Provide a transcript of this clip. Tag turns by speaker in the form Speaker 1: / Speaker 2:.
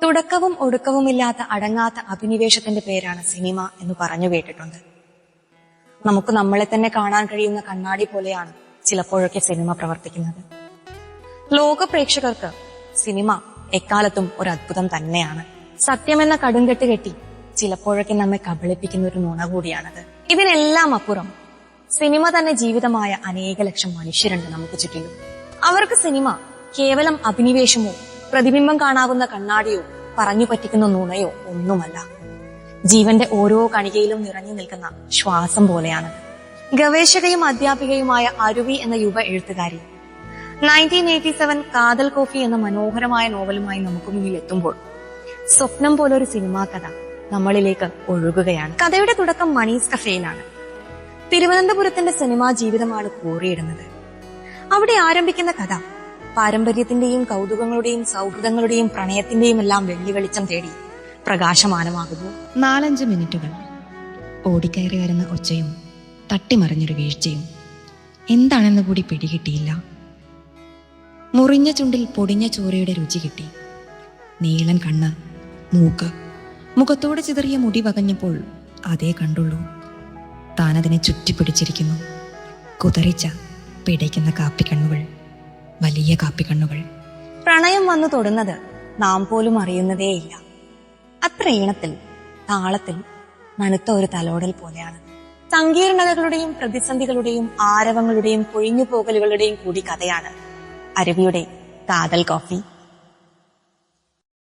Speaker 1: തുടക്കവും ഒടുക്കവുമില്ലാത്ത അടങ്ങാത്ത അഭിനിവേശത്തിന്റെ പേരാണ് സിനിമ എന്ന് പറഞ്ഞു കേട്ടിട്ടുണ്ട്. നമുക്ക് നമ്മളെ തന്നെ കാണാൻ കഴിയുന്ന കണ്ണാടി പോലെയാണ് ചിലപ്പോഴൊക്കെ സിനിമ പ്രവർത്തിക്കുന്നത്. ലോക പ്രേക്ഷകർക്ക് സിനിമ എക്കാലത്തും ഒരു അത്ഭുതം തന്നെയാണ്. സത്യമെന്ന കടുംകെട്ട് കെട്ടി ചിലപ്പോഴൊക്കെ നമ്മെ കബളിപ്പിക്കുന്ന ഒരു നുണ കൂടിയാണത്. ഇതിനെല്ലാം അപ്പുറം സിനിമ തന്നെ ജീവിതമായ അനേക ലക്ഷം മനുഷ്യരുണ്ട് നമുക്ക് ചുറ്റിലും. അവർക്ക് സിനിമ കേവലം അഭിനിവേശമോ പ്രതിബിംബം കാണാവുന്ന കണ്ണാടിയോ പറഞ്ഞു പറ്റിക്കുന്ന നുണയോ ഒന്നുമല്ല. ജീവന്റെ ഓരോ കണികയിലും നിറഞ്ഞു നിൽക്കുന്ന ശ്വാസം പോലെയാണ്. ഗവേഷകയും അധ്യാപികയുമായ അരുവി എന്ന യുവ എഴുത്തുകാരി 1987 കാതൽ കോഫി എന്ന മനോഹരമായ നോവലുമായി നമുക്ക് മുന്നിൽ എത്തുമ്പോൾ സ്വപ്നം പോലൊരു സിനിമാ കഥ നമ്മളിലേക്ക് ഒഴുകുകയാണ്. കഥയുടെ തുടക്കം മണീസ് കഫേയിലാണ്. തിരുവനന്തപുരത്തിന്റെ സിനിമാ ജീവിതമാണ് കോറിയിടുന്നത്. അവിടെ ആരംഭിക്കുന്ന കഥ പാരമ്പര്യത്തിന്റെയും കൗതുകങ്ങളുടെയും സൗഹൃദങ്ങളുടെയും പ്രണയത്തിന്റെയും എല്ലാം വെള്ളി വെളിച്ചം തേടി പ്രകാശമാനമാകുന്നു.
Speaker 2: 4-5 മിനിറ്റുകൾ. ഓടിക്കയറി വരുന്ന ഒച്ചയും തട്ടിമറിഞ്ഞൊരു വീഴ്ചയും എന്താണെന്ന് കൂടി പിടികിട്ടിയില്ല. മുറിഞ്ഞ ചുണ്ടിൽ പൊടിഞ്ഞ ചോരയുടെ രുചി കിട്ടി. നീളൻ കണ്ണ്, മൂക്ക്, മുഖത്തോട് ചിതറിയ മുടി വകഞ്ഞപ്പോൾ അതേ കണ്ടുള്ളൂ. താനതിനെ ചുറ്റിപ്പിടിച്ചിരിക്കുന്നു. കുതറിച്ച പിടയ്ക്കുന്ന കാപ്പിക്കണ്ണുകൾ, വലിയ കാപ്പിക്കണ്ണുകൾ.
Speaker 1: പ്രണയം വന്നു തൊടുന്നത് നാം പോലും അറിയുന്നതേയില്ല. അത്ര ഈണത്തിൽ, താളത്തിൽ, നനുത്ത ഒരു തലോടൽ പോലെയാണ്. സങ്കീർണതകളുടെയും പ്രതിസന്ധികളുടെയും ആരവങ്ങളുടെയും കൊഴിഞ്ഞുപോകലുകളുടെയും കൂടി കഥയാണ് അരുവിയുടെ കാതൽ കോഫി.